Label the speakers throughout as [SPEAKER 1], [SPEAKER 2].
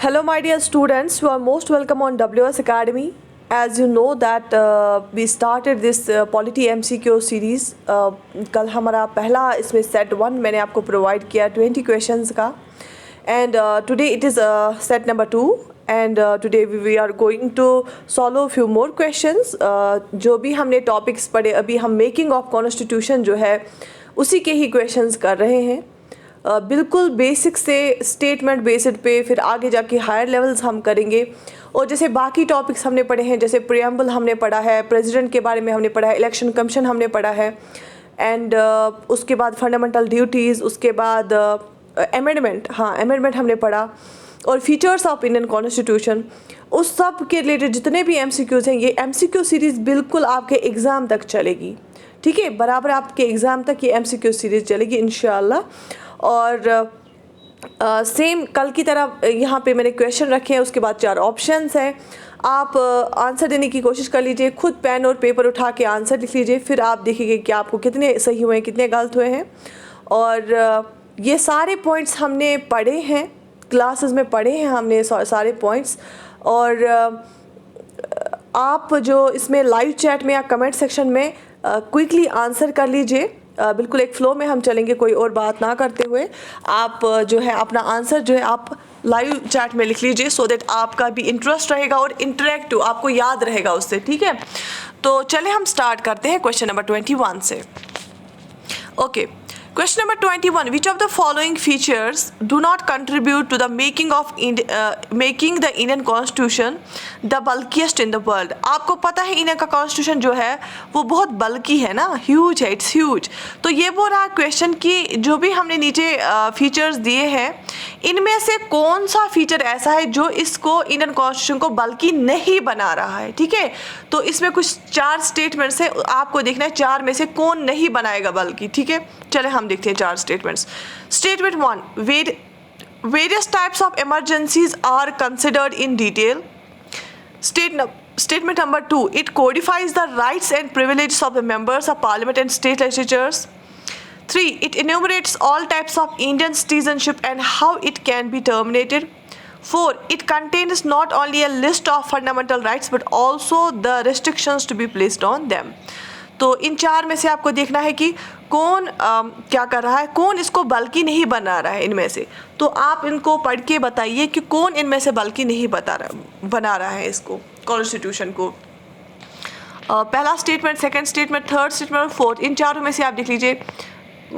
[SPEAKER 1] Hello my dear students, you are most welcome on WS Academy. As you know that we started this Polity MCQ series. कल हमारा पहला इसमें set 1 मैंने आपको provide किया 20 questions का, and today it is set number 2 and today we are going to solve a few more questions. जो भी हमने topics पढ़े अभी हम making of constitution जो है उसी के ही questions कर रहे हैं. बिल्कुल बेसिक से स्टेटमेंट बेस्ड पे फिर आगे जाके हायर लेवल्स हम करेंगे. और जैसे बाकी टॉपिक्स हमने पढ़े हैं, जैसे प्रियम्बल हमने पढ़ा है, प्रेसिडेंट के बारे में हमने पढ़ा है, इलेक्शन कमीशन हमने पढ़ा है, एंड उसके बाद फंडामेंटल ड्यूटीज़, उसके बाद अमेंडमेंट हमने पढ़ा, और फीचर्स ऑफ इंडियन कॉन्स्टिट्यूशन. उस सब के रिलेटेड जितने भी MCQs हैं, ये MCQ सीरीज़ बिल्कुल आपके एग्ज़ाम तक चलेगी. ठीक है, बराबर आपके एग्ज़ाम तक ये MCQ सीरीज़ चलेगी इंशाल्लाह. और सेम कल की तरह यहाँ पे मैंने क्वेश्चन रखे हैं, उसके बाद 4 ऑप्शंस हैं. आप आंसर देने की कोशिश कर लीजिए, खुद पेन और पेपर उठा के आंसर लिख लीजिए, फिर आप देखिए कि आपको कितने सही हुए हैं, कितने गलत हुए हैं. और ये सारे पॉइंट्स हमने पढ़े हैं, क्लासेस में पढ़े हैं हमने सारे पॉइंट्स. और आप जो इसमें लाइव चैट में या कमेंट सेक्शन में क्विकली आंसर कर लीजिए. बिल्कुल एक फ़्लो में हम चलेंगे, कोई और बात ना करते हुए. आप जो है अपना आंसर जो है आप लाइव चैट में लिख लीजिए, सो दैट आपका भी इंटरेस्ट रहेगा और इंटरेक्टिव आपको याद रहेगा उससे. ठीक है, तो चले हम स्टार्ट करते हैं क्वेश्चन नंबर 21 से. Okay, question number 21, which of the following features do not contribute to the making the Indian constitution the bulkiest in the world? आपको पता है इंडिया का कॉन्स्टिट्यूशन जो है वो बहुत बल्कि है ना, ह्यूज है, इट्स ह्यूज. तो ये बोल रहा है क्वेश्चन कि जो भी हमने नीचे फीचर्स दिए हैं इनमें से कौन सा फीचर ऐसा है जो इसको इंडियन कॉन्स्टिट्यूशन को बल्कि नहीं बना रहा है. ठीक है, तो इसमें कुछ 4 स्टेटमेंट्स है, आपको देखना है 4 में से कौन नहीं बनाएगा बल्कि. ठीक है, चले हम देखते हैं 4 statements. Statement 1, various types of emergencies are considered in detail. Statement number 2, it codifies the rights and privileges of the members of parliament and state legislatures. 3, it enumerates all types of Indian citizenship and how it can be terminated. 4, it contains not only a list of fundamental rights but also the restrictions to be placed on them. तो इन 4 में से आपको देखना है कि कौन क्या कर रहा है, कौन इसको बल्कि नहीं बना रहा है इनमें से. तो आप इनको पढ़ के बताइए कि कौन इनमें से बल्कि नहीं बना रहा है इसको, कॉन्स्टिट्यूशन को. पहला statement, second statement, third statement और फोर्थ, इन 4 में से आप देख लीजिए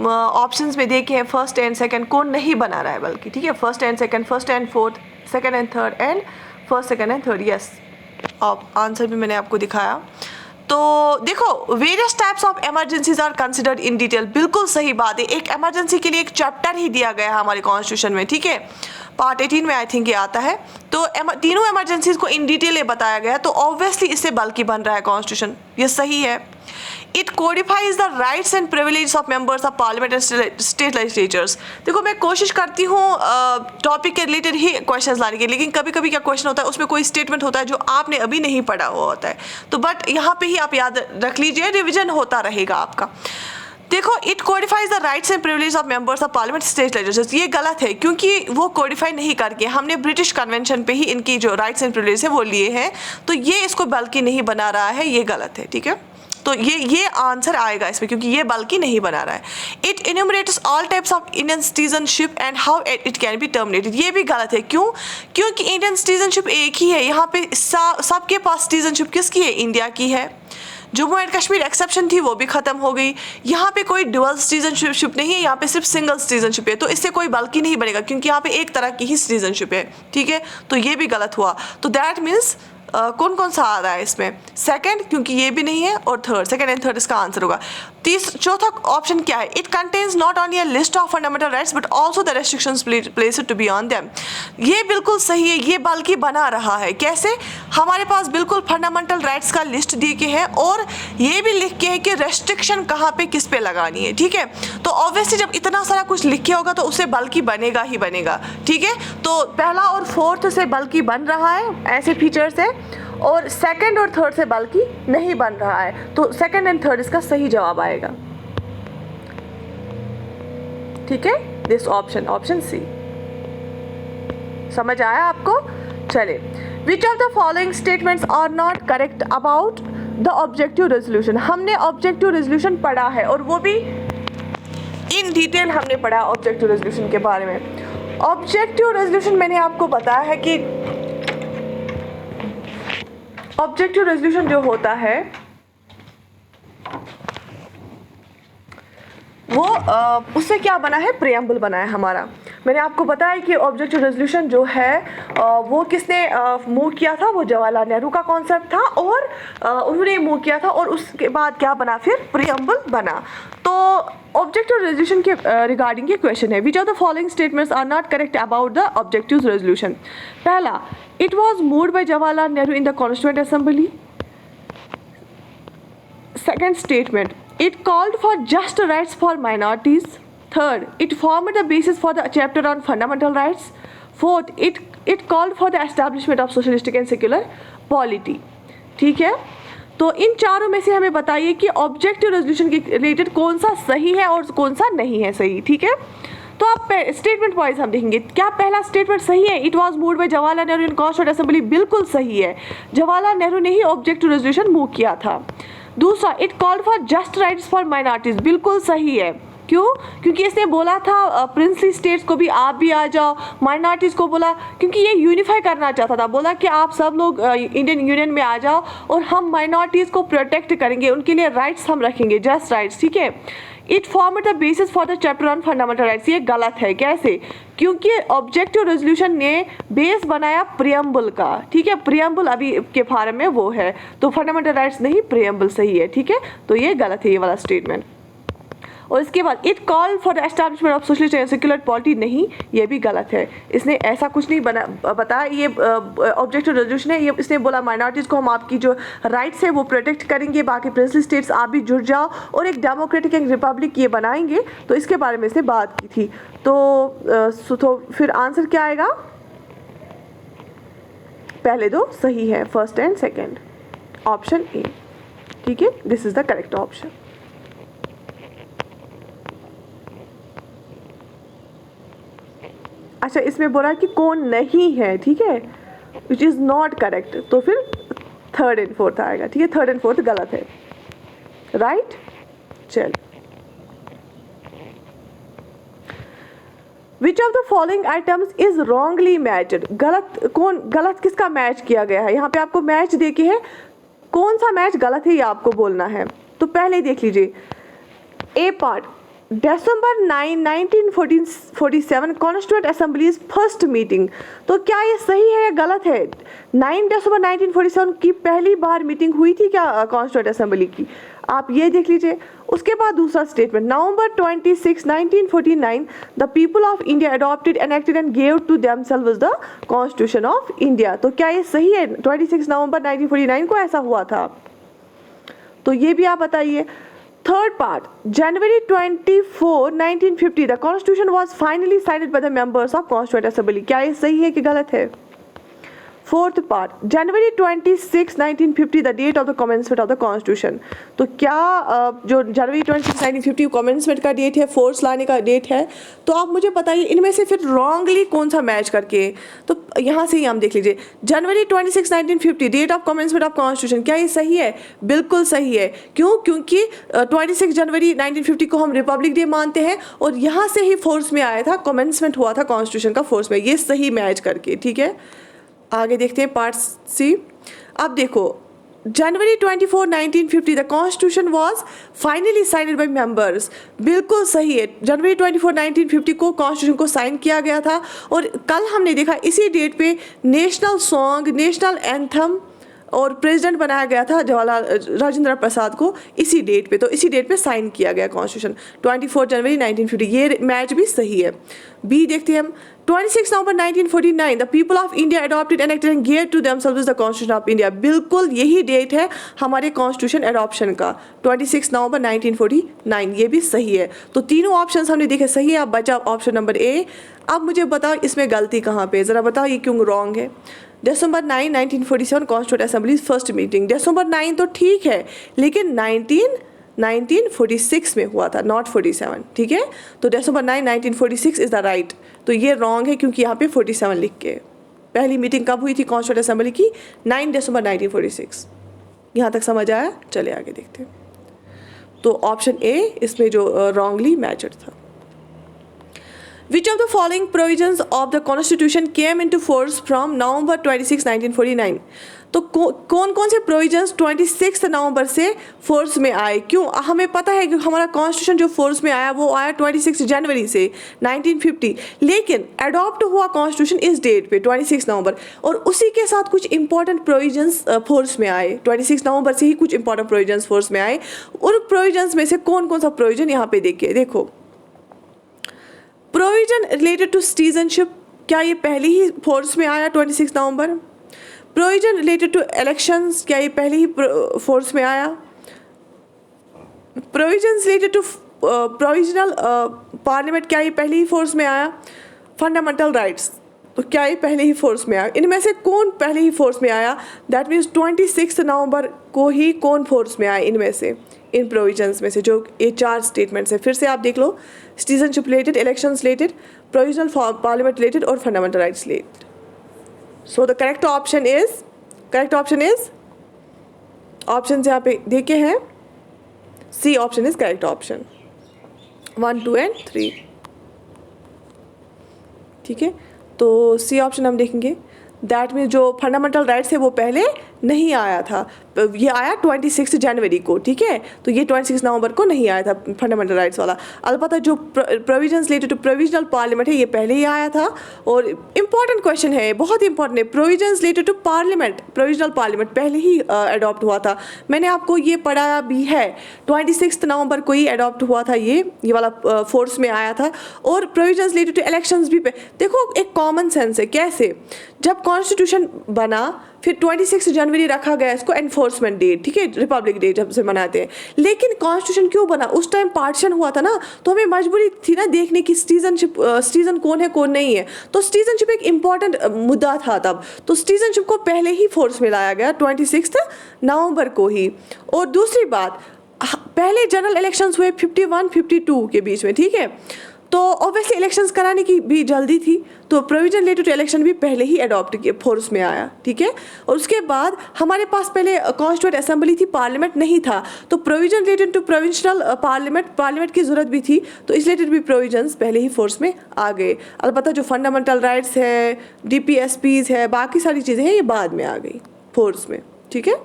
[SPEAKER 1] ऑप्शंस में देखे हैं फर्स्ट एंड सेकंड कौन नहीं बना रहा है बल्कि. ठीक है, first and second, first and fourth, second and third, and first second and third. Yes, answer भी मैंने आपको दिखाया. तो देखो, various types of emergencies are considered in detail. बिल्कुल सही बात है, एक इमरजेंसी के लिए एक चैप्टर ही दिया गया है हमारे कॉन्स्टिट्यूशन में. ठीक है, पार्ट 18 में आई थिंक ये आता है. तो तीनों इमरजेंसीज को इन डिटेल बताया गया है, तो ऑब्वियसली इससे बल्कि बन रहा है कॉन्स्टिट्यूशन. ये सही है. It codifies the rights and privilege of members of parliament and state legislatures. देखो, मैं कोशिश करती हूँ टॉपिक के रिलेटेड ही क्वेश्चंस लाने की, लेकिन कभी कभी क्या क्वेश्चन होता है उसमें कोई स्टेटमेंट होता है जो आपने अभी नहीं पढ़ा हुआ होता है. तो बट यहाँ पे ही आप याद रख लीजिए, रिविजन होता रहेगा आपका. देखो, it codifies the rights and privilege of members of parliament state legislatures. ये गलत है क्योंकि वो कोडिफाई नहीं करके हमने ब्रिटिश कन्वेंशन पे ही इनकी जो राइट्स एंड प्रिविलेज है वो लिए हैं. तो ये इसको बल्कि नहीं बना रहा है, ये गलत है. ठीक है, तो ये आंसर आएगा इसमें क्योंकि ये बल्कि नहीं बना रहा है. It enumerates all types of Indian citizenship and how it can be terminated. ये भी गलत है. क्यों? क्योंकि इंडियन सिटीजनशिप एक ही है. यहाँ पे सबके पास सिटीजनशिप किसकी है? इंडिया की है. जम्मू एंड कश्मीर एक्सेप्शन थी, वो भी ख़त्म हो गई. यहाँ पे कोई डुअल सिटीजनशिप नहीं है, यहाँ पे सिर्फ सिंगल सिटीजनशिप है. तो इससे कोई बल्कि नहीं बनेगा क्योंकि यहाँ पे एक तरह की ही सिटीजनशिप है. ठीक है, तो ये भी गलत हुआ. तो दैट मीन्स कौन कौन सा आ रहा है इसमें? सेकंड, क्योंकि ये भी नहीं है, और थर्ड, सेकंड एंड थर्ड इसका आंसर होगा. चौथा ऑप्शन क्या है? It contains not only a list of fundamental rights but also the restrictions placed to be on them. ये बिल्कुल सही है, ये बल्कि बना रहा है. कैसे? हमारे पास बिल्कुल फंडामेंटल राइट्स का लिस्ट दिए के हैं और ये भी लिख के है कि रेस्ट्रिक्शन कहाँ पे किस पे लगानी है. ठीक है, तो ऑब्वियसली जब इतना सारा कुछ लिखे होगा तो उससे बल्कि बनेगा ही बनेगा. ठीक है, तो पहला और फोर्थ से बल्कि बन रहा है, ऐसे फीचर्स है, और सेकंड और थर्ड से बल्कि नहीं बन रहा है. तो सेकंड एंड थर्ड इसका सही जवाब आएगा. ठीक है, दिस ऑप्शन सी. समझ आया आपको? चले, which of the following statements are not correct about the objective resolution. हमने ऑब्जेक्टिव रेजोल्यूशन पढ़ा है और वो भी इन डिटेल हमने पढ़ा ऑब्जेक्टिव रेजोल्यूशन के बारे में। ऑब्जेक्टिव रेजोल्यूशन मैंने आपको बताया है कि ऑब्जेक्टिव रेजोल्यूशन जो होता है वो उससे क्या बना है, प्रियम्बल बना है हमारा। मैंने आपको बताया कि ऑब्जेक्टिव रेजोल्यूशन जो है वो किसने मूव किया था, वो जवाहरलाल नेहरू का कॉन्सेप्ट था और उन्होंने मूव किया था और उसके बाद क्या बना, फिर प्रियम्बल बना। तो ऑब्जेक्टिव रेजोल्यूशन के रिगार्डिंग ये क्वेश्चन है, which of the following statements are not correct about the objective resolution. पहला, it was moved by Jawaharlal Nehru in the constituent assembly. Second statement, it called for just rights for minorities. Third, it formed the basis for the chapter on fundamental rights. Fourth, it called for the establishment of socialistic and secular polity. ठीक है, तो इन चारों में से हमें बताइए कि objective resolution के रिलेटेड कौन सा सही है और कौन सा नहीं है सही। ठीक है, तो आप स्टेटमेंट वाइज हम देखेंगे। क्या पहला स्टेटमेंट सही है, it was moved by Jawaharlal Nehru in constituent assembly, बिल्कुल सही है। जवाहरलाल नेहरू ने ही ऑब्जेक्टिव रेजोल्यूशन मूव किया था। दूसरा, it called for just rights for minorities, बिल्कुल सही है। क्यों? क्योंकि इसने बोला था प्रिंसली स्टेट्स को भी आप भी आ जाओ, माइनॉरिटीज़ को बोला, क्योंकि ये यूनिफाई करना चाहता था। बोला कि आप सब लोग इंडियन यूनियन में आ जाओ और हम माइनॉरिटीज़ को प्रोटेक्ट करेंगे, उनके लिए राइट्स हम रखेंगे, जस्ट राइट्स। ठीक है, it form the basis for the chapter on fundamental rights, ये गलत है। कैसे? क्योंकि ऑब्जेक्टिव रेजोल्यूशन ने बेस बनाया प्रियम्बल का। ठीक है, प्रियम्बल अभी के फॉर्म में वो है, तो फंडामेंटल राइट्स नहीं, प्रियम्बल सही है। ठीक है, तो ये गलत है ये वाला स्टेटमेंट। और इसके बाद it call for the establishment of socialist and secular polity, नहीं, ये भी गलत है। इसने ऐसा कुछ नहीं बताया, ये ऑब्जेक्टिव रेजोल्यूशन है, ये इसने बोला माइनॉरिटीज़ को हम आपकी जो राइट्स है वो प्रोटेक्ट करेंगे, बाकी प्रिंसली स्टेट्स आप भी जुड़ जाओ और एक डेमोक्रेटिक एंड रिपब्लिक ये बनाएंगे, तो इसके बारे में इसने बात की थी। तो फिर आंसर क्या आएगा? पहले दो सही है, first and second, option A. ठीक है, this is the correct option. अच्छा, इसमें बोला कि कौन नहीं है, ठीक है, विच इज़ नॉट करेक्ट, तो फिर थर्ड एंड फोर्थ आएगा। ठीक है, थर्ड एंड फोर्थ गलत है, राइट। चल, विच of the following items is wrongly matched, गलत किसका मैच किया गया है? यहाँ पे आपको मैच देके है, कौन सा मैच गलत है ये आपको बोलना है। तो पहले देख लीजिए, A part, December 9, 1947 constituent assembly's first meeting, तो क्या ये सही है या गलत है? 9 दिसंबर 1947 की पहली बार मीटिंग हुई थी क्या कॉन्स्टिट्यूएंट असेंबली की? आप ये देख लीजिए। उसके बाद दूसरा statement, November 26, 1949 the people of India adopted enacted and gave to themselves the constitution of India, तो क्या ये सही है? 26 नवंबर 1949 को ऐसा हुआ था, तो ये भी आप बताइए। Third part, January 24, 1950 the Constitution was finally signed by the members of Constituent Assembly, क्या ये सही है कि गलत है? Fourth part, January 26, 1950 the date of the commencement of the Constitution, तो क्या जो January 26, 1950 commencement का डेट है, फोर्स लाने का डेट है, तो आप मुझे बताइए इनमें से फिर रॉन्गली कौन सा मैच करके। तो यहाँ से ही हम देख लीजिए, January 26, 1950 date of commencement of constitution, क्या ये सही है? बिल्कुल सही है। क्यों? क्योंकि 26 जनवरी 1950 को हम रिपब्लिक डे मानते हैं और यहाँ से ही फोर्स में आया था, कमेंसमेंट हुआ था कॉन्स्टिट्यूशन का फोर्स में, ये सही मैच करके। ठीक है, आगे देखते हैं पार्ट सी। अब देखो, January 24, 1950 the constitution was finally signed by members, बिल्कुल सही है। जनवरी 24, 1950 को कॉन्स्टिट्यूशन को साइन किया गया था और कल हमने देखा इसी डेट पे नेशनल सॉन्ग, नेशनल एंथम और प्रेसिडेंट बनाया गया था जवाहरलाल राजेंद्र प्रसाद को इसी डेट पे, तो इसी डेट पे साइन किया गया कॉन्स्टिट्यूशन 24 जनवरी 1950, ये मैच भी सही है। बी देखते हैं हम, 26 November 1949 the people of India adopted enacted and give to themselves the constitution of India, बिल्कुल यही डेट है हमारे कॉन्स्टिट्यूशन एडॉप्शन का, 26 नवंबर 1949, ये भी सही है। तो तीनों ऑप्शन हमने देखे सही है, अब बचा ऑप्शन नंबर ए। अब मुझे बताओ इसमें गलती कहाँ पे, ज़रा बताओ ये क्यों रॉन्ग है? December 9, 1947 constituent assembly first meeting, December 9 तो ठीक है, लेकिन 1946 में हुआ था, नॉट 47। ठीक है, तो December 9, 1946 इज़ द राइट, तो ये रॉन्ग है क्योंकि यहाँ पे 47 लिख के पहली मीटिंग कब हुई थी कॉन्स्टिट्यूंट असेंबली की? 9 दिसंबर 1946। यहाँ तक समझ आया? चले आगे देखते हैं। तो ऑप्शन ए इसमें जो रॉन्गली मैचड था। Which of the following provisions of the Constitution came into force from November 26, 1949? तो कौन कौन से प्रोविजंस 26 नवंबर से फोर्स में आए? क्यों? हमें पता है कि हमारा कॉन्स्टिट्यूशन जो फोर्स में आया वो आया 26 जनवरी से 1950, लेकिन अडॉप्ट हुआ कॉन्स्टिट्यूशन इस डेट पे 26 नवंबर, और उसी के साथ कुछ इंपॉर्टेंट प्रोविजंस फोर्स में आए। 26 नवंबर से ही कुछ इंपॉर्टेंट प्रोविजंस फोर्स में आए। उन प्रोविजंस में से कौन कौन सा प्रोविजन यहाँ पे देखो। प्रोविजन रिलेटेड टू सिटीजनशिप, क्या ये पहले ही फोर्स में आया 26 नवंबर? प्रोविजन रिलेटेड टू इलेक्शंस, क्या ये पहले ही फोर्स में आया? Provision related to provisional parliament, क्या ये पहले ही फोर्स में आया? फंडामेंटल राइट्स, तो क्या ये पहले ही फोर्स में आया? इनमें से कौन पहले ही फोर्स में आया? दैट मीन्स 26 नवंबर को ही कौन फोर्स में आया इनमें से, इन प्रोविजंस में से, जो ये 4 स्टेटमेंट्स है। फिर से आप देख लो, citizenship related, elections related, provisional parliament related और fundamental rights related. So the correct option is option यहाँ पे देखे हैं, C option is correct option 1, 2 and 3। ठीक है, तो सी ऑप्शन हम देखेंगे। दैट मीन जो फंडामेंटल राइट्स है वो पहले नहीं आया था, ये आया 26 जनवरी को। ठीक है, तो ये 26 नवंबर को नहीं आया था फंडामेंटल राइट्स वाला। अलबत्ता जो provisions related to provisional parliament है ये पहले ही आया था। और इंपॉर्टेंट क्वेश्चन है, बहुत इंपॉर्टेंट है, provisions related to parliament, provisional parliament पहले ही अडॉप्ट हुआ था। मैंने आपको ये पढ़ाया भी है, 26 नवंबर को ही अडॉप्ट हुआ था, ये वाला फोर्स में आया था। और प्रोविजंस रिलेटेड टू इलेक्शंस भी देखो, एक कॉमन सेंस है। कैसे? जब कॉन्स्टिट्यूशन बना फिर 26 जनवरी रखा गया इसको एनफोर्समेंट डेट, ठीक है, रिपब्लिक डे जब से मनाते हैं। लेकिन कॉन्स्टिट्यूशन क्यों बना? उस टाइम पार्टीशन हुआ था ना, तो हमें मजबूरी थी ना देखने की सिटीजन कौन है कौन नहीं है। तो सिटीजनशिप एक इम्पॉर्टेंट मुद्दा था तब, तो सिटीजनशिप को पहले ही फोर्स में लाया गया 26 नवंबर को ही। और दूसरी बात, पहले जनरल इलेक्शंस हुए 51-52 के बीच में। ठीक है, तो ऑब्वियसली इलेक्शंस कराने की भी जल्दी थी, तो प्रोविजन रिलेटेड टू इलेक्शन भी पहले ही अडॉप्ट किए, फोर्स में आया। ठीक है, और उसके बाद हमारे पास पहले कॉन्स्टिट्यूंट असेंबली थी, पार्लियामेंट नहीं था, तो provision related to provincial parliament की जरूरत भी थी, तो इस रिलेटेड भी प्रोविजंस पहले ही फोर्स में आ गए। अलबत्ता जो फंडामेंटल राइट्स है, DPSPs है, बाकी सारी चीज़ें हैं, ये बाद में आ गई फोर्स में। ठीक है,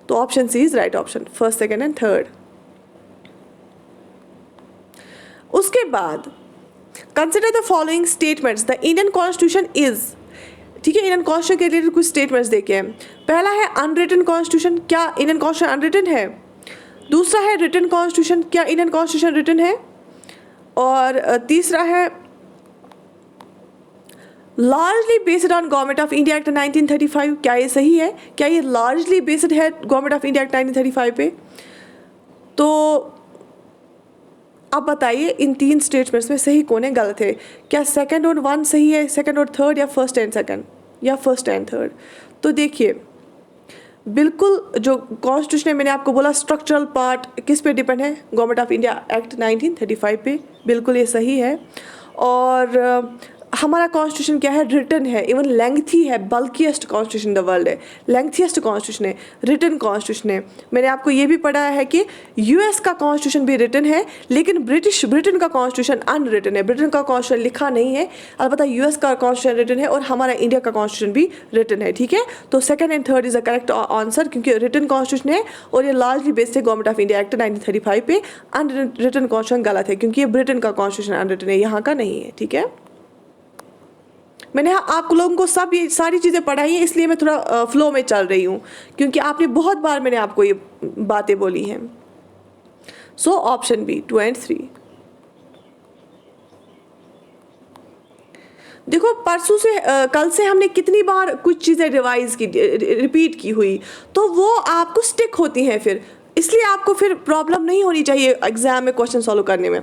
[SPEAKER 1] तो option C is right option, first, second and third. उसके बाद consider the following statements, the Indian constitution is. ठीक है, इंडियन कॉन्स्टिट्यूशन के रिलेटेड कुछ स्टेटमेंट्स देखे हैं। पहला है अनरिटन कॉन्स्टिट्यूशन, क्या इंडियन कॉन्स्टिट्यूशन अनरिटन है? दूसरा है रिटन कॉन्स्टिट्यूशन, क्या इंडियन कॉन्स्टिट्यूशन रिटन है? और तीसरा है largely based on government of India act 1935, क्या ये सही है? क्या ये लार्जली बेस्ड है गवर्नमेंट ऑफ इंडिया एक्ट 1935 पे? तो अब बताइए इन 3 स्टेटमेंट्स में सही कौन है, गलत है? क्या सेकंड और 1 सही है, सेकंड और थर्ड, या फर्स्ट एंड सेकंड, या फर्स्ट एंड थर्ड? तो देखिए, बिल्कुल जो कॉन्स्टिट्यूशन है, मैंने आपको बोला स्ट्रक्चरल पार्ट किस पे डिपेंड है? गवर्नमेंट ऑफ इंडिया एक्ट 1935 पे, बिल्कुल ये सही है। और हमारा कॉन्स्टिट्यूशन क्या है? रिटन है, इवन लेंथी है, बल्किएस्ट कॉन्स्टिट्यूशन द वर्ल्ड है, लेंथीएस्ट कॉन्स्टिट्यूशन है, रिटन कॉन्स्टिट्यूशन है। मैंने आपको ये भी पढ़ाया है कि US का कॉन्स्टिट्यूशन भी रिटन है, लेकिन ब्रिटेन का कॉन्स्टिट्यूशन अनरिटन है, ब्रिटेन का कॉन्स्टिट्यूशन लिखा नहीं है। अलबत्ता US का कॉन्स्टिट्यूशन रिटन है और हमारा इंडिया का कॉन्स्टिट्यूशन भी रिटन है। ठीक है, तो second and third is the correct answer, क्योंकि रिटन कॉन्स्टिट्यूशन है और ये लार्जली बेस्ड है गवर्नमेंट ऑफ इंडिया एक्ट 1935 पे। अनरिटन कॉन्स्टिट्यूशन गलत है, क्योंकि ये ब्रिटेन का कॉन्स्टिट्यूशन अनरिटन है, यहाँ का नहीं है। ठीक है, मैंने आप लोगों को सब ये सारी चीज़ें पढ़ाई हैं, इसलिए मैं थोड़ा फ्लो में चल रही हूँ, क्योंकि आपने बहुत बार मैंने आपको ये बातें बोली हैं। So option B 2 and 3। देखो, परसों से कल से हमने कितनी बार कुछ चीज़ें रिवाइज की, रिपीट की हुई, तो वो आपको स्टिक होती हैं फिर, इसलिए आपको फिर प्रॉब्लम नहीं होनी चाहिए एग्जाम में क्वेश्चन सॉल्व करने में।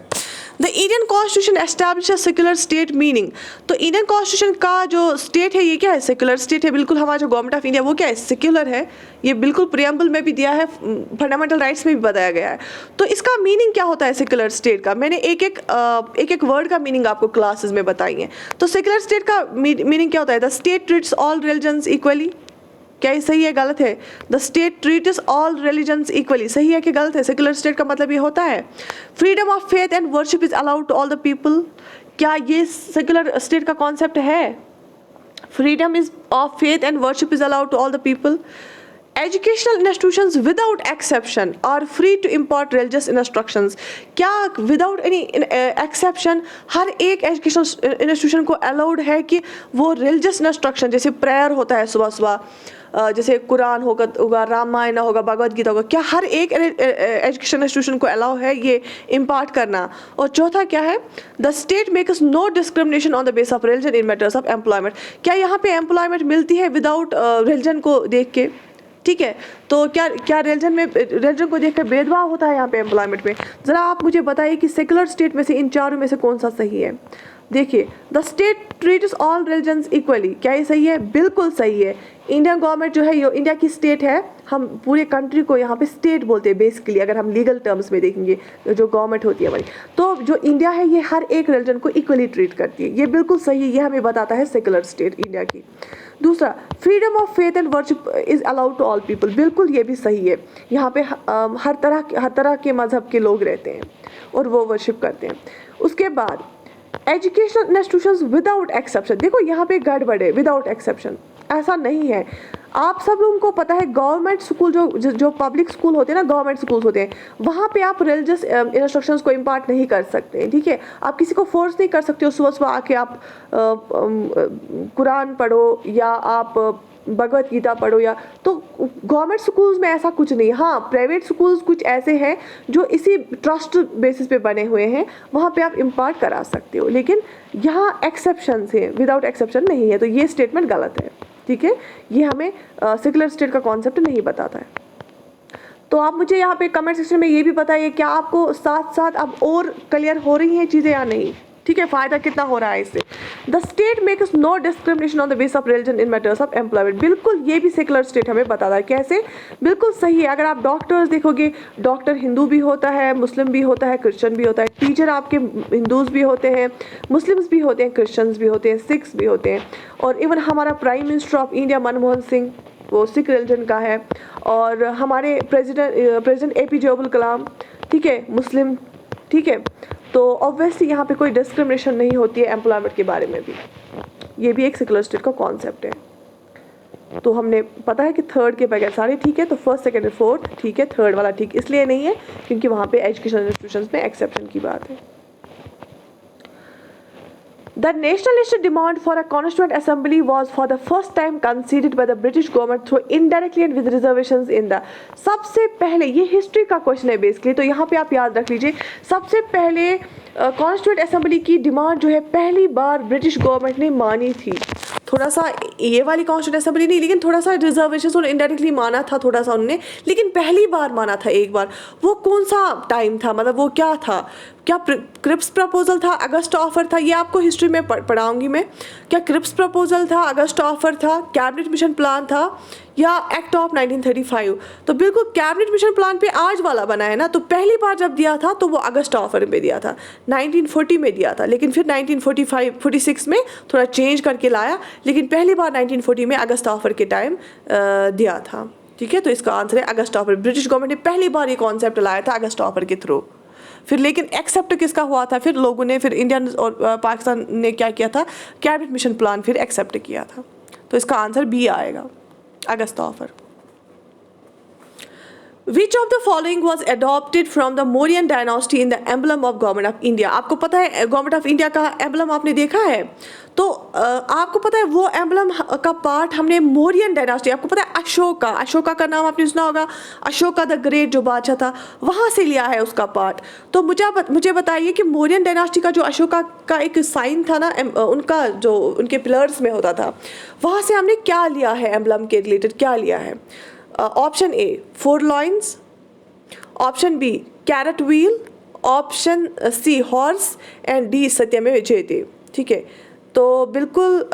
[SPEAKER 1] The Indian constitution establish secular state meaning. तो इंडियन कॉन्स्टिट्यूशन का जो स्टेट है ये क्या है? सेक्युलर स्टेट है। बिल्कुल हमारा जो गवर्नमेंट ऑफ इंडिया वो क्या है? सेक्युलर है। ये बिल्कुल प्रियम्बल में भी दिया है, फंडामेंटल राइट्स में भी बताया गया है। तो इसका मीनिंग क्या होता है सेक्युलर स्टेट का? मैंने एक एक वर्ड का मीनिंग आपको क्लासेस में बताई है। तो सेक्युलर स्टेट का मीनिंग क्या होता है? The state treats all religions equally. क्या ये सही है गलत है? The state treats all religions equally, सही है कि गलत है? सेक्युलर स्टेट का मतलब ये होता है। Freedom of faith and worship is allowed to all the people. क्या ये सेक्युलर स्टेट का कॉन्सेप्ट है? Freedom is of faith and worship is allowed to all the people. Educational institutions without exception are free to impart religious instructions। क्या without any exception हर एक educational institution को allowed है कि वो religious instruction, जैसे prayer होता है सुबह सुबह, जैसे कुरान होगा, रामायण होगा, भगवद गीता होगा, क्या हर एक एजुकेशन इंस्टीट्यूशन को अलाउ है ये इम्पार्ट करना? और चौथा क्या है? The state makes no discrimination on the base of religion in matters of employment. क्या यहाँ पे एम्प्लॉयमेंट मिलती है विदाउट रिलीजन को देख के? ठीक है, तो क्या रिलीजन को देखकर भेदभाव होता है यहाँ पे एम्प्लॉयमेंट में? ज़रा आप मुझे बताइए कि सेकुलर स्टेट में से इन चारों में से कौन सा सही है? देखिए, the state treats all religions equally, क्या ये सही है? बिल्कुल सही है। इंडियन गवर्नमेंट जो है, ये इंडिया की स्टेट है। हम पूरे कंट्री को यहाँ पे स्टेट बोलते हैं बेसिकली, अगर हम लीगल टर्म्स में देखेंगे जो गवर्नमेंट होती है हमारी। तो जो इंडिया है ये हर एक रिलीजन को इक्वली ट्रीट करती है, ये बिल्कुल सही है। ये हमें बताता है सेकुलर स्टेट इंडिया की। दूसरा, freedom of faith and worship is allowed to all people, बिल्कुल ये भी सही है। यहाँ पे हर तरह के मजहब के लोग रहते हैं और वो वर्शिप करते हैं। उसके बाद एजुकेशनल इंस्टीट्यूशंस विदाउट एक्सेप्शन, देखो यहाँ पे गड़बड़ है, विदाउट एक्सेप्शन ऐसा नहीं है। आप सब लोगों को पता है गवर्नमेंट स्कूल जो पब्लिक स्कूल होते हैं ना, गवर्नमेंट स्कूल्स होते हैं, वहाँ पे आप रिलीजियस इंस्ट्रक्शंस को इम्पार्ट नहीं कर सकते हैं। ठीक है, आप किसी को फोर्स नहीं कर सकते हो सुबह सुबह आके आप कुरान पढ़ो या आप भगवत गीता पढ़ो, या तो गवर्नमेंट स्कूल्स में ऐसा कुछ नहीं। हाँ, प्राइवेट स्कूल्स कुछ ऐसे हैं जो इसी ट्रस्ट बेसिस पे बने हुए हैं, वहाँ पे आप इम्पार्ट करा सकते हो, लेकिन यहाँ एक्सेप्शन है, विदाउट एक्सेप्शन नहीं है। तो ये स्टेटमेंट गलत है। ठीक है, ये हमें सेकुलर स्टेट का कॉन्सेप्ट नहीं बताता है। तो आप मुझे यहाँ पे कमेंट सेक्शन में ये भी बताइए, क्या आपको साथ साथ अब और क्लियर हो रही हैं चीज़ें या नहीं? ठीक है, फ़ायदा कितना हो रहा है इससे? The state makes no discrimination on the base of religion in matters of employment, बिल्कुल ये भी सेकुलर स्टेट हमें बताता है। कैसे? बिल्कुल सही है। अगर आप डॉक्टर्स देखोगे, डॉक्टर हिंदू भी होता है, मुस्लिम भी होता है, क्रिश्चियन भी होता है। टीचर आपके हिंदूज भी होते हैं, मुस्लिम्स भी होते हैं, क्रिश्चियंस भी होते हैं, सिख्स भी होते हैं। और इवन हमारा prime minister of India Manmohan Singh, वो सिख रिलीजन का है। और हमारे प्रेसिडेंट APJ अब्दुल कलाम, ठीक है, मुस्लिम। ठीक है, तो ऑब्वियसली यहाँ पे कोई डिस्क्रिमिनेशन नहीं होती है एम्प्लॉयमेंट के बारे में भी। ये भी एक सेकुलर स्टेट का कॉन्सेप्ट है। तो हमने पता है कि थर्ड के बगैर सारे ठीक है, तो फर्स्ट, सेकंड और फोर्थ ठीक है, थर्ड वाला ठीक इसलिए नहीं है क्योंकि वहाँ पे एजुकेशनल इंस्टीट्यूशंस में एक्सेप्शन की बात है। The nationalist demand for a constituent assembly was for the first time conceded by the British government through indirectly and with reservations in the, सबसे पहले, ये हिस्ट्री का क्वेश्चन है बेसिकली, तो यहाँ पे आप याद रख लीजिए, सबसे पहले कॉन्स्टिट्यूएंट असेंबली की डिमांड जो है पहली बार ब्रिटिश गवर्नमेंट ने मानी थी। थोड़ा सा ये वाली कॉन्स्टिट्यूएंट असेंबली नहीं, लेकिन थोड़ा सा रिजर्वेशन और इनडायरेक्टली माना था थोड़ा सा उन्होंने, लेकिन पहली बार माना था एक बार। वो कौन सा टाइम था, मतलब वो क्या था? क्या क्रिप्स प्रपोजल था, अगस्त ऑफर था? ये आपको हिस्ट्री में पढ़ाऊंगी मैं। क्या क्रिप्स प्रपोजल था, अगस्त ऑफर था, कैबिनेट मिशन प्लान था, या एक्ट ऑफ 1935? तो बिल्कुल कैबिनेट मिशन प्लान पे आज वाला बना है ना। तो पहली बार जब दिया था तो वो अगस्त ऑफर में दिया था, 1940 में दिया था, लेकिन फिर 1946 में थोड़ा चेंज करके लाया, लेकिन पहली बार 1940 में अगस्त ऑफर के टाइम दिया था। ठीक है, तो इसका आंसर है अगस्त ऑफर। ब्रिटिश गवर्नमेंट ने पहली बार ये कॉन्सेप्ट लाया था अगस्त ऑफर के थ्रू। फिर लेकिन एक्सेप्ट किसका हुआ था? फिर लोगों ने, फिर इंडियन और पाकिस्तान ने क्या किया था? कैबिनेट मिशन प्लान फिर एक्सेप्ट किया था। तो इसका आंसर बी आएगा, अगस्त offer. Which of the following was adopted from the Mauryan dynasty in the emblem of Government of India? आपको पता है गवर्नमेंट ऑफ इंडिया का एम्बलम आपने देखा है? तो आपको पता है वो एम्बलम का पार्ट हमने मौर्यन डायनास्टी, आपको पता है अशोका का नाम आपने सुना होगा, अशोका द ग्रेट जो बादशाह था, वहाँ से लिया है उसका पार्ट। तो मुझे बताइए कि मौर्यन डायनास्टी का जो अशोका का एक साइन था ना, उनका जो उनके पिलर्स में होता था, वहाँ से हमने क्या लिया है एम्बलम के रिलेटेड, क्या लिया है? Option A 4 lions, option B chariot wheel, option C horse and D सत्यमेव जयते। ठीक है, तो बिल्कुल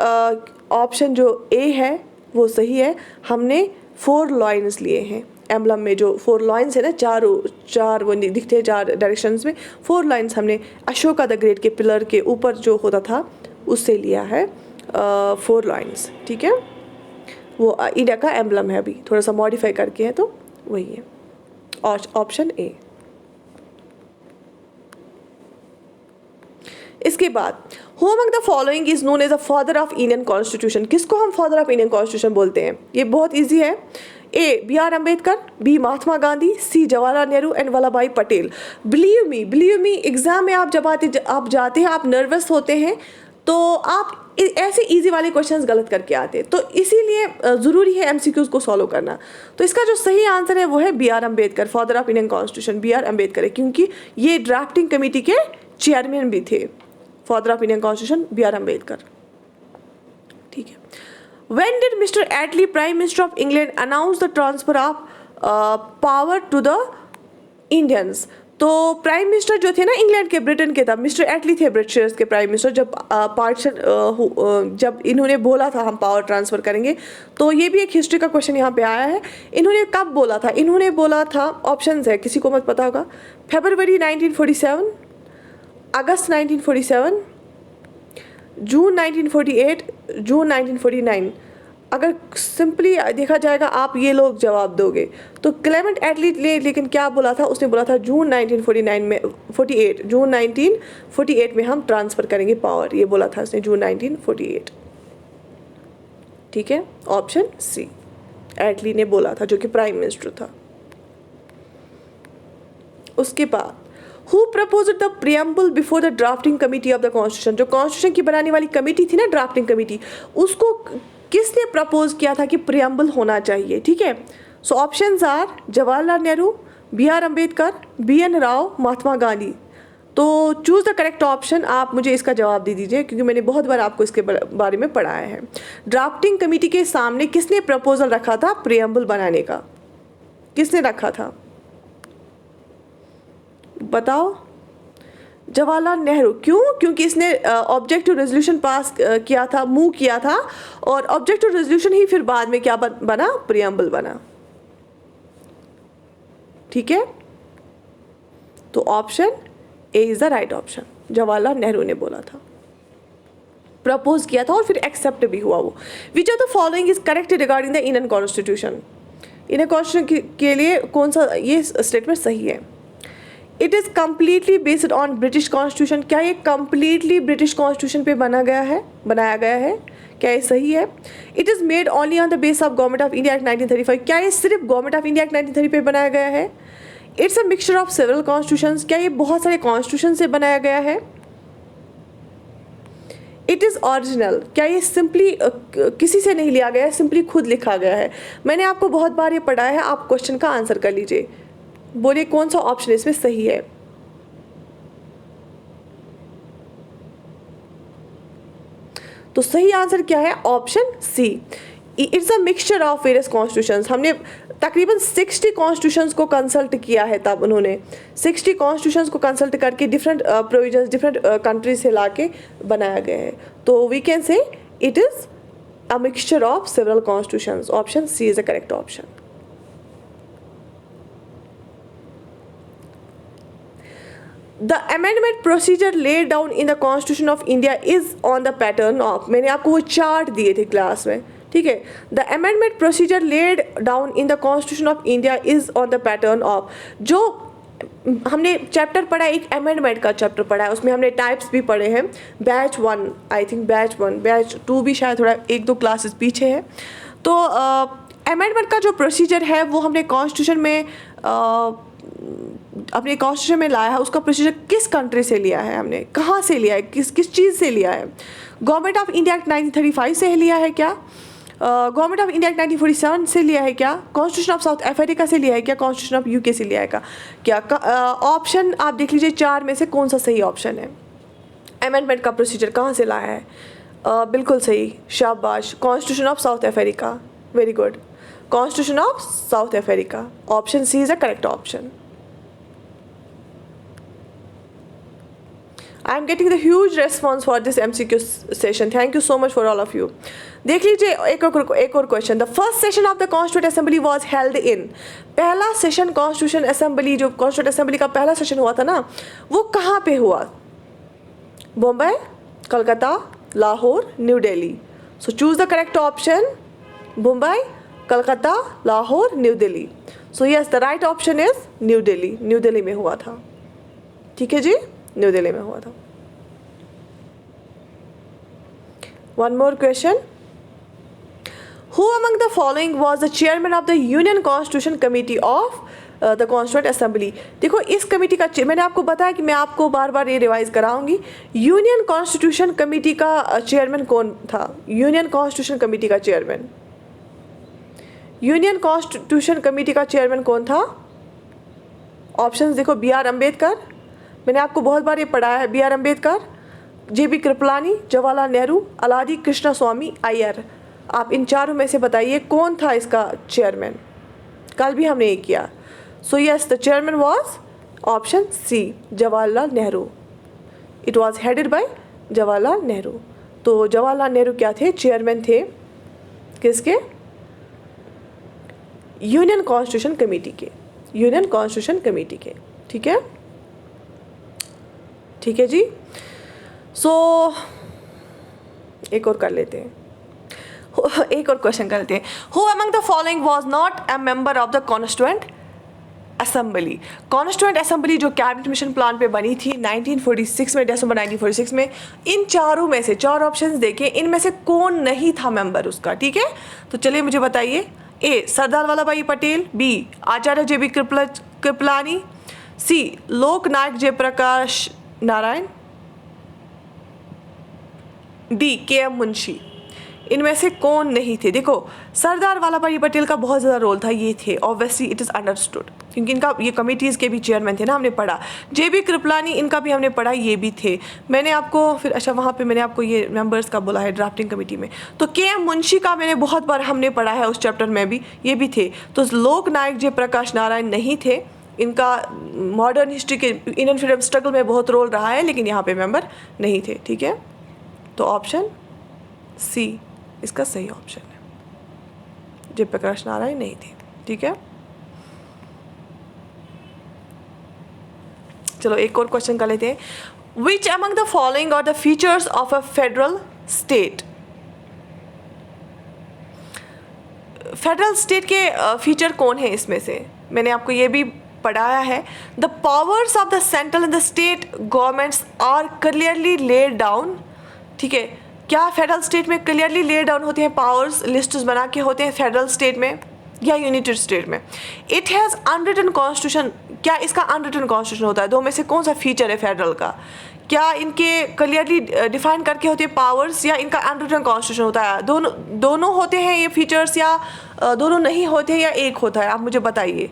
[SPEAKER 1] ऑप्शन जो ए है वो सही है। हमने 4 लॉइन्स लिए हैं एम्बलम में, जो 4 लॉइन्स है ना, चार वो दिखते हैं 4 डायरेक्शंस में, 4 लाइन्स हमने अशोका द ग्रेट के पिलर के ऊपर जो होता था उससे लिया है 4 लाइन्स। ठीक है, वो इंडिया का एम्बलम है, अभी थोड़ा सा मॉडिफाई करके है तो वही है, और ऑप्शन ए। इसके बाद who among the following is known as the father of Indian constitution. किसको हम फादर ऑफ इंडियन कॉन्स्टिट्यूशन बोलते हैं? ये बहुत इजी है। A B R Ambedkar, B Mahatma Gandhi, C Jawaharlal Nehru and Vallabh Bhai Patel. Believe me exam में आप जाते हैं, आप नर्वस होते हैं तो आप ऐसे इजी वाले क्वेश्चंस गलत करके आते हैं, तो इसीलिए ज़रूरी है एमसीक्यूज को सॉल्व करना। तो इसका जो सही आंसर है वो है B R Ambedkar, father of Indian constitution B R Ambedkar है, क्योंकि ये ड्राफ्टिंग कमेटी के चेयरमैन भी थे। Father of Indian constitution B R Ambedkar. ठीक है, When did Mr. Attlee, Prime Minister of England, announce the transfer of power to the Indians? तो prime minister जो थे ना इंग्लैंड के, ब्रिटेन के, तब मिस्टर एटली थे ब्रिटिशर्स के प्राइम मिनिस्टर। जब जब इन्होंने बोला था हम पावर ट्रांसफ़र करेंगे, तो ये भी एक हिस्ट्री का क्वेश्चन यहाँ पे आया है। इन्होंने कब बोला था? इन्होंने बोला था, ऑप्शंस है, किसी को मत पता होगा, फरवरी 1947, अगस्त 1947, जून 1948, जून 1949। अगर सिंपली देखा जाएगा आप ये लोग जवाब दोगे तो क्लेमेंट एटली ने लेकिन क्या बोला था? उसने बोला था जून 1949 में, 48 जून 1948 में हम ट्रांसफ़र करेंगे पावर, ये बोला था उसने, जून 1948। ठीक है, ऑप्शन सी एटली ने बोला था, जो कि प्राइम मिनिस्टर था। उसके बाद who proposed the preamble before the drafting committee of the constitution. जो कॉन्स्टिट्यूशन की बनाने वाली कमेटी थी ना, ड्राफ्टिंग कमेटी, उसको किसने प्रपोज किया था कि प्रियम्बल होना चाहिए? ठीक है, so options are Jawaharlal Nehru, B R Ambedkar, B N Rao, Mahatma Gandhi. तो चूज़ द करेक्ट ऑप्शन। आप मुझे इसका जवाब दे दीजिए, क्योंकि मैंने बहुत बार आपको इसके बारे में पढ़ाया है। ड्राफ्टिंग कमेटी के सामने किसने प्रपोजल रखा था प्रियम्बल बनाने का? किसने रखा था बताओ? जवाहरलाल नेहरू। क्यों? क्योंकि इसने ऑब्जेक्टिव रेजोल्यूशन पास किया था, मूव किया था, और ऑब्जेक्टिव रेजोल्यूशन ही फिर बाद में क्या बना? प्रियम्बल बना। ठीक है, तो option A is the right option. Jawaharlal Nehru ने बोला था, प्रपोज किया था और फिर एक्सेप्ट भी हुआ वो। विच of the following is correct regarding the Indian constitution. Indian constitution के लिए कौन सा ये स्टेटमेंट सही है? It is completely based on British constitution. क्या ये कम्प्लीटली ब्रिटिश कॉन्स्टिट्यूशन पे बनाया गया है? क्या ये सही है? It is made only on the base of government of India act 1935। क्या ये सिर्फ गवर्नमेंट ऑफ इंडिया एक्ट 1935 पे बनाया गया है? It's a mixture of several constitutions. क्या ये बहुत सारे कॉन्स्टिट्यूशन से बनाया गया है? It is original. क्या ये सिंपली किसी से नहीं लिया गया है, सिंपली खुद लिखा गया है? मैंने आपको बहुत बार ये पढ़ाया है, आप क्वेश्चन का आंसर कर लीजिए, बोलिए कौन सा ऑप्शन इसमें सही है। तो सही आंसर क्या है? Option C, it's a mixture of various constitutions. हमने तकरीबन 60 कॉन्स्टिट्यूशंस को कंसल्ट किया है, तब उन्होंने 60 कॉन्स्टिट्यूशंस को कंसल्ट करके डिफरेंट प्रोविजंस डिफरेंट कंट्रीज से लाके बनाया गया है। तो we can say it is a mixture of several constitutions. Option C is the correct option. The amendment procedure laid down in the Constitution of India is on the pattern of। मैंने आपको वो chart दिए थे class में, ठीक है। The amendment procedure laid down in the Constitution of India is on the pattern of। जो हमने चैप्टर पढ़ा, एक अमेंडमेंट का चैप्टर पढ़ा है, उसमें हमने टाइप्स भी पढ़े हैं। Batch 1 I think, batch 1, batch 2 भी शायद थोड़ा 1-2 क्लासेस पीछे है। तो अमेंडमेंट का जो प्रोसीजर है वो हमने कॉन्स्टिट्यूशन में अपने कॉन्स्टिट्यूशन में लाया है। उसका प्रोसीजर किस कंट्री से लिया है, हमने कहाँ से लिया है, किस चीज़ से लिया है? गवर्नमेंट ऑफ इंडिया एक्ट 1935 से लिया है क्या? गवर्नमेंट ऑफ इंडिया एक्ट 1947 से लिया है क्या? कॉन्स्टिट्यूशन ऑफ साउथ अफ्रीका से लिया है क्या? कॉन्स्टिट्यूशन ऑफ यूके से लिया है क्या? ऑप्शन आप देख लीजिए, 4 में से कौन सा सही ऑप्शन है? अमेंडमेंट का प्रोसीजर कहाँ से लाया है? बिल्कुल सही, शाबाश, constitution of South Africa. Very good, constitution of South Africa. Option C is the correct option. I am getting the huge response for this MCQ session. Thank you so much for all of you. देख लीजिए एक और question. The first session of the constituent assembly was held in. पहला session constitution assembly, जो constituent assembly का पहला session हुआ था ना, वो कहाँ पे हुआ? Bombay, Calcutta, Lahore, new Delhi. So choose the correct option. Mumbai, Calcutta, Lahore, new Delhi. So yes, the right option is new Delhi. New Delhi में हुआ था. ठीक है जी, न्यू दिल्ली में हुआ था. One more question. Who among the following was the chairman of the Union Constitution Committee of the Constituent Assembly? देखो इस कमेटी का मैंने आपको बताया कि मैं आपको बार बार ये रिवाइज कराऊंगी. यूनियन कॉन्स्टिट्यूशन कमेटी का चेयरमैन कौन था? यूनियन कॉन्स्टिट्यूशन कमेटी का चेयरमैन, यूनियन कॉन्स्टिट्यूशन कमेटी का चेयरमैन कौन था? ऑप्शंस देखो. B.R. अम्बेडकर, मैंने आपको बहुत बार ये पढ़ाया है. B.R. अम्बेडकर, J.B. कृपलानी, जवाहरलाल नेहरू, अलादी कृष्णा स्वामी अय्यर. आप इन चारों में से बताइए कौन था इसका चेयरमैन. कल भी हमने ये किया. So yes, the chairman was option C, Jawaharlal Nehru. It was headed by Jawaharlal Nehru. तो जवाहरलाल नेहरू क्या थे? चेयरमैन थे. किसके? यूनियन कॉन्स्टिट्यूशन कमेटी के. यूनियन कॉन्स्टिट्यूशन कमेटी के. ठीक है, ठीक है जी. सो एक और कर लेते हैं, एक और क्वेश्चन करते हैं. Who among the following was not a member of the constituent assembly? Constituent assembly जो कैबिनेट मिशन प्लान पे बनी थी 1946 में, दिसंबर 1946 में, इन चारों में से 4 ऑप्शंस देखें, इनमें से कौन नहीं था मेंबर उसका? ठीक है, तो चलिए मुझे बताइए. A, Sardar Vallabh Bhai Patel, B, Acharya J.B. Kripalani, C, Loknayak Jayaprakash Narayan, D, K.M. Munshi. इनमें से कौन नहीं थे? देखो सरदार वल्लभ भाई पटेल का बहुत ज़्यादा रोल था, ये थे. ऑब्वियसली इट इज़ अंडरस्टूड, क्योंकि इनका ये कमिटीज़ के भी चेयरमैन थे ना, हमने पढ़ा. J.B. कृपलानी, इनका भी हमने पढ़ा, ये भी थे. मैंने आपको फिर अच्छा वहाँ पे मैंने आपको ये मेंबर्स का बोला है ड्राफ्टिंग कमेटी में. तो K.M. मुंशी का मैंने बहुत बार हमने पढ़ा है उस चैप्टर में भी, ये भी थे. तो लोकनायक जयप्रकाश नारायण नहीं थे. इनका मॉडर्न हिस्ट्री के इंडियन फ्रीडम स्ट्रगल में बहुत रोल रहा है, लेकिन यहाँ पे मेंबर नहीं थे. ठीक है, तो ऑप्शन C इसका सही ऑप्शन है. जयप्रकाश नारायण नहीं थे. ठीक है, चलो एक और क्वेश्चन कर लेते हैं. Which among the following are the features of a federal state? Federal state के फीचर कौन है इसमें से? मैंने आपको ये भी पढ़ाया है. The powers of the central and the state governments are clearly laid down. ठीक है, क्या फेडरल स्टेट में क्लियरली ले डाउन होते हैं पावर्स, लिस्ट बना के होते हैं फेडरल स्टेट में या यूनाइटेड स्टेट में? It has unwritten constitution. क्या इसका अनरिटन कॉन्स्टिट्यूशन होता है? दो में से कौन सा फीचर है फेडरल का? क्या इनके क्लियरली डिफाइन करके होते हैं पावर्स, या इनका अनरिटन कॉन्स्टिट्यूशन होता है? दोनों होते हैं ये फीचर्स, या दोनों नहीं होते हैं, या एक होता है? आप मुझे बताइए.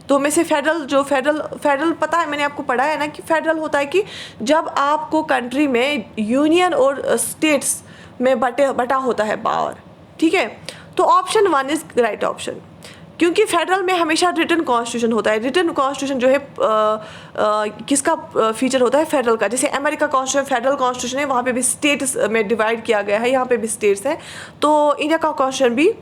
[SPEAKER 1] तो में से फेडरल पता है, मैंने आपको पढ़ा है ना कि फेडरल होता है कि जब आपको कंट्री में यूनियन और स्टेट्स में बटा होता है पावर. ठीक है, तो ऑप्शन 1 इज राइट ऑप्शन, क्योंकि फेडरल में हमेशा रिटन कॉन्स्टिट्यूशन होता है. रिटन कॉन्स्टिट्यूशन जो है किसका फीचर होता है? फेडरल का. जैसे अमेरिका कॉन्स्टिट्यूशन फेडरल कॉन्स्टिट्यूशन है, वहाँ पे भी स्टेट्स में डिवाइड किया गया है, यहाँ पे भी स्टेट्स हैं. तो इंडिया का कॉन्स्टिट्यूशन भी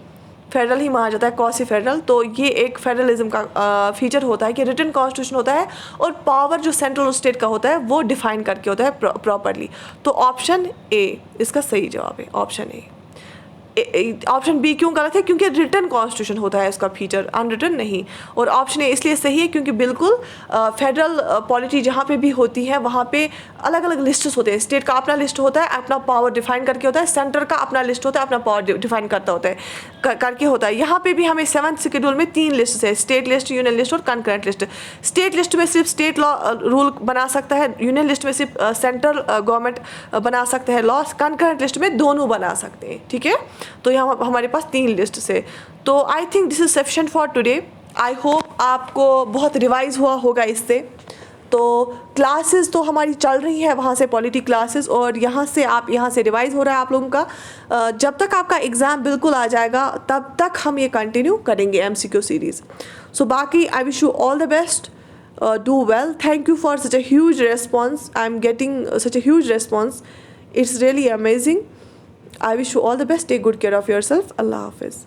[SPEAKER 1] फेडरल ही माना जाता है, क्वासी फेडरल. तो ये एक फेडरलिज्म का फीचर होता है कि रिटन कॉन्स्टिट्यूशन होता है और पावर जो सेंट्रल और स्टेट का होता है वो डिफाइन करके होता है प्रॉपरली. तो ऑप्शन A इसका सही जवाब है. Option A. ऑप्शन बी क्यों गलत है? क्योंकि रिटन कॉन्स्टिट्यूशन होता है उसका फीचर, अनरिटन नहीं. और ऑप्शन ए इसलिए सही है क्योंकि बिल्कुल फेडरल पॉलिटी जहाँ पे भी होती है वहाँ पे अलग अलग लिस्ट्स होते हैं. स्टेट का अपना लिस्ट होता है, अपना पावर डिफाइन करके होता है. सेंटर का अपना लिस्ट होता है, अपना पावर डिफाइन करता होता है करके होता है. यहाँ पे भी हमें 7th शेड्यूल में 3 लिस्ट है, स्टेट लिस्ट, यूनियन लिस्ट और कंकरेंट लिस्ट. स्टेट लिस्ट में सिर्फ स्टेट लॉ रूल बना सकता है, यूनियन लिस्ट में सिर्फ सेंट्रल गवर्नमेंट बना सकते हैं लॉ, कंकरेंट लिस्ट में दोनों बना सकते हैं. ठीक है, तो यहाँ हमारे पास 3 लिस्ट से. तो I think this is sufficient for today. I hope आपको बहुत रिवाइज हुआ होगा इससे. तो क्लासेस तो हमारी चल रही है वहाँ से पॉलिटी क्लासेस, और यहाँ से रिवाइज हो रहा है आप लोगों का. जब तक आपका एग्ज़ाम बिल्कुल आ जाएगा तब तक हम ये कंटिन्यू करेंगे MCQ सीरीज़. सो बाकी I wish you all the best. do well. Thank you for such a huge response. I'm getting such a huge response. It's really amazing. I wish you all the best. Take good care of yourself. Allah Hafiz.